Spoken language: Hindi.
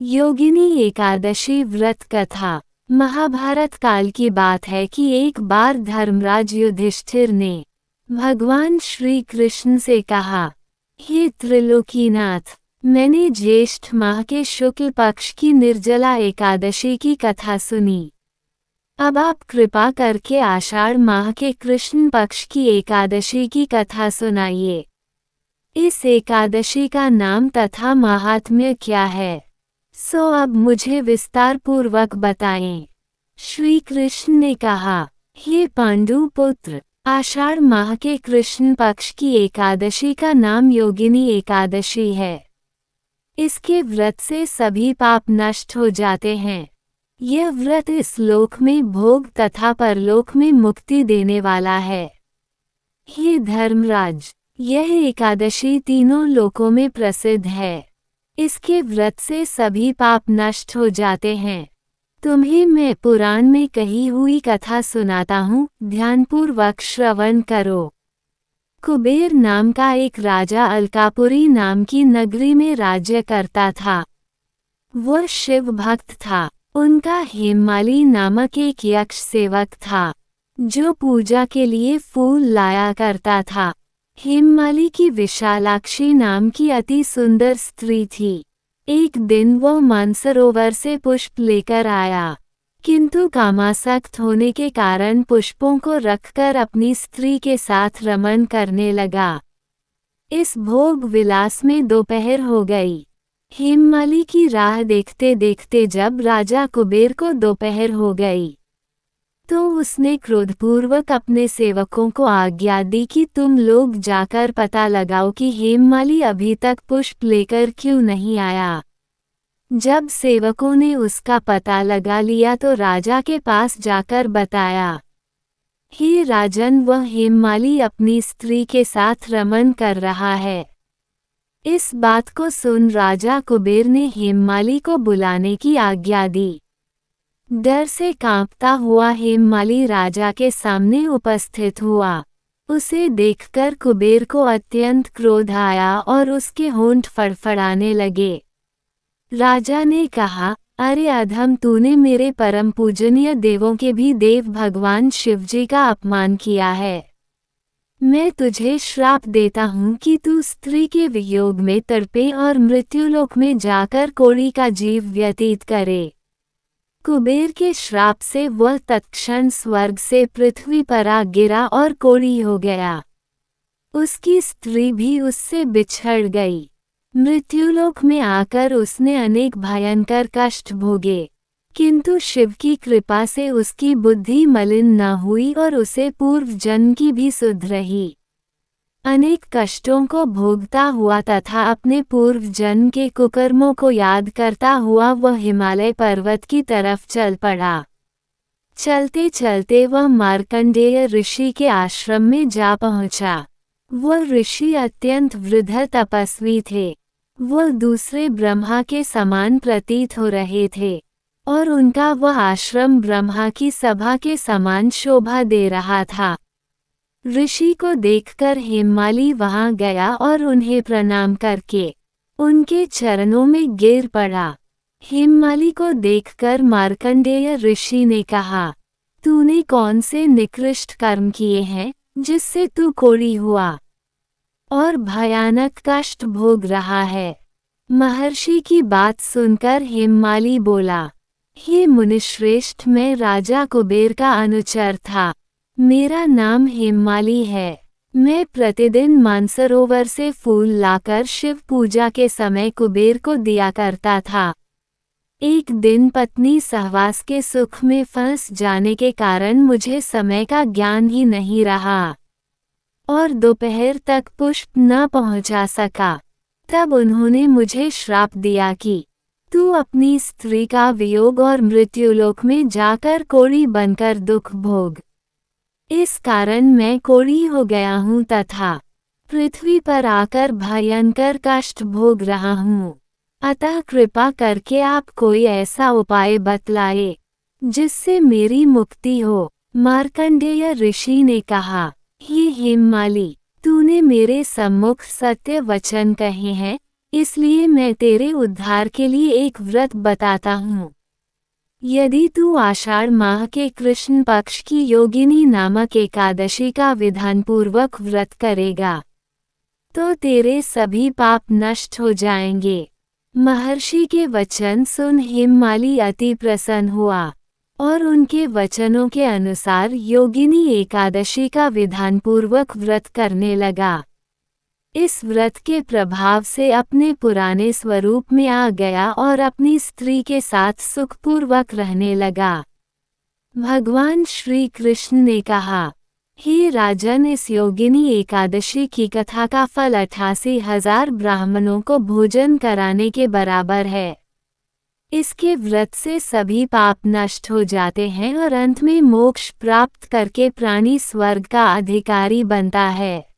योगिनी एकादशी व्रत कथा। महाभारत काल की बात है कि एक बार धर्मराज युधिष्ठिर ने भगवान श्री कृष्ण से कहा, हे त्रिलोकीनाथ, मैंने ज्येष्ठ माह के शुक्ल पक्ष की निर्जला एकादशी की कथा सुनी। अब आप कृपा करके आषाढ़ माह के कृष्ण पक्ष की एकादशी की कथा सुनाइए। इस एकादशी का नाम तथा महात्म्य क्या है, सो अब मुझे विस्तार पूर्वक बताएं। श्री कृष्ण ने कहा, हे पांडु पुत्र, आषाढ़ माह के कृष्ण पक्ष की एकादशी का नाम योगिनी एकादशी है। इसके व्रत से सभी पाप नष्ट हो जाते हैं। यह व्रत इस लोक में भोग तथा परलोक में मुक्ति देने वाला है। हे धर्मराज, यह एकादशी तीनों लोकों में प्रसिद्ध है। इसके व्रत से सभी पाप नष्ट हो जाते हैं। तुम्हें मैं पुराण में कही हुई कथा सुनाता हूँ, ध्यानपूर्वक श्रवण करो। कुबेर नाम का एक राजा अलकापुरी नाम की नगरी में राज्य करता था। वह शिव भक्त था। उनका हेममाली नामक एक यक्ष सेवक था, जो पूजा के लिए फूल लाया करता था। हेममाली की विशालाक्षी नाम की अति सुंदर स्त्री थी। एक दिन वह मानसरोवर से पुष्प लेकर आया, किंतु कामासक्त होने के कारण पुष्पों को रखकर अपनी स्त्री के साथ रमण करने लगा। इस भोग विलास में दोपहर हो गई। हेममाली की राह देखते देखते जब राजा कुबेर को दोपहर हो गई, तो उसने क्रोधपूर्वक अपने सेवकों को आज्ञा दी कि तुम लोग जाकर पता लगाओ कि हेममाली अभी तक पुष्प लेकर क्यों नहीं आया। जब सेवकों ने उसका पता लगा लिया तो राजा के पास जाकर बताया, हे राजन, वह हेममाली अपनी स्त्री के साथ रमण कर रहा है। इस बात को सुन राजा कुबेर ने हेममाली को बुलाने की आज्ञा दी। डर से कांपता हुआ हेममाली राजा के सामने उपस्थित हुआ। उसे देखकर कुबेर को अत्यंत क्रोध आया और उसके होंठ फड़फड़ाने लगे। राजा ने कहा, अरे अधम, तूने मेरे परम पूजनीय देवों के भी देव भगवान शिवजी का अपमान किया है। मैं तुझे श्राप देता हूँ कि तू स्त्री के वियोग में तड़पे और मृत्युलोक में जाकर कोढ़ी का जीव व्यतीत करे। कुबेर के श्राप से वह तत्क्षण स्वर्ग से पृथ्वी पर आ गिरा और कोढ़ी हो गया। उसकी स्त्री भी उससे बिछड़ गई। मृत्युलोक में आकर उसने अनेक भयंकर कष्ट भोगे, किंतु शिव की कृपा से उसकी बुद्धि मलिन न हुई और उसे पूर्व जन्म की भी सुध रही। अनेक कष्टों को भोगता हुआ तथा अपने पूर्व जन्म के कुकर्मों को याद करता हुआ वह हिमालय पर्वत की तरफ चल पड़ा। चलते चलते वह मार्कंडेय ऋषि के आश्रम में जा पहुंचा। वह ऋषि अत्यंत वृद्ध तपस्वी थे। वह दूसरे ब्रह्मा के समान प्रतीत हो रहे थे और उनका वह आश्रम ब्रह्मा की सभा के समान शोभा दे रहा था। ऋषि को देखकर हेममाली वहां गया और उन्हें प्रणाम करके उनके चरणों में गिर पड़ा। हेममाली को देखकर मार्कंडेय ऋषि ने कहा, तूने कौन से निकृष्ट कर्म किए हैं जिससे तू कोढ़ी हुआ और भयानक कष्ट भोग रहा है। महर्षि की बात सुनकर हेममाली बोला, हे मुनिश्रेष्ठ, मैं राजा कुबेर का अनुचर था। मेरा नाम हेममाली है। मैं प्रतिदिन मानसरोवर से फूल लाकर शिव पूजा के समय कुबेर को दिया करता था। एक दिन पत्नी सहवास के सुख में फंस जाने के कारण मुझे समय का ज्ञान ही नहीं रहा और दोपहर तक पुष्प न पहुंचा सका। तब उन्होंने मुझे श्राप दिया कि तू अपनी स्त्री का वियोग और मृत्युलोक में जाकर कोढ़ी बनकर दुख भोग। इस कारण मैं कोढ़ी हो गया हूँ तथा पृथ्वी पर आकर भयंकर कष्ट भोग रहा हूँ। अतः कृपा करके आप कोई ऐसा उपाय बतलाए जिससे मेरी मुक्ति हो। मार्कंडेय ऋषि ने कहा, हे हेममाली, तूने मेरे सम्मुख सत्य वचन कहे हैं, इसलिए मैं तेरे उद्धार के लिए एक व्रत बताता हूँ। यदि तू आषाढ़ माह के कृष्ण पक्ष की योगिनी नामक एकादशी का विधानपूर्वक व्रत करेगा तो तेरे सभी पाप नष्ट हो जाएंगे। महर्षि के वचन सुन हेममाली अति प्रसन्न हुआ और उनके वचनों के अनुसार योगिनी एकादशी का विधानपूर्वक व्रत करने लगा। इस व्रत के प्रभाव से अपने पुराने स्वरूप में आ गया और अपनी स्त्री के साथ सुखपूर्वक रहने लगा। भगवान श्री कृष्ण ने कहा, हे राजन, इस योगिनी एकादशी की कथा का फल 88,000 ब्राह्मणों को भोजन कराने के बराबर है। इसके व्रत से सभी पाप नष्ट हो जाते हैं और अंत में मोक्ष प्राप्त करके प्राणी स्वर्ग का अधिकारी बनता है।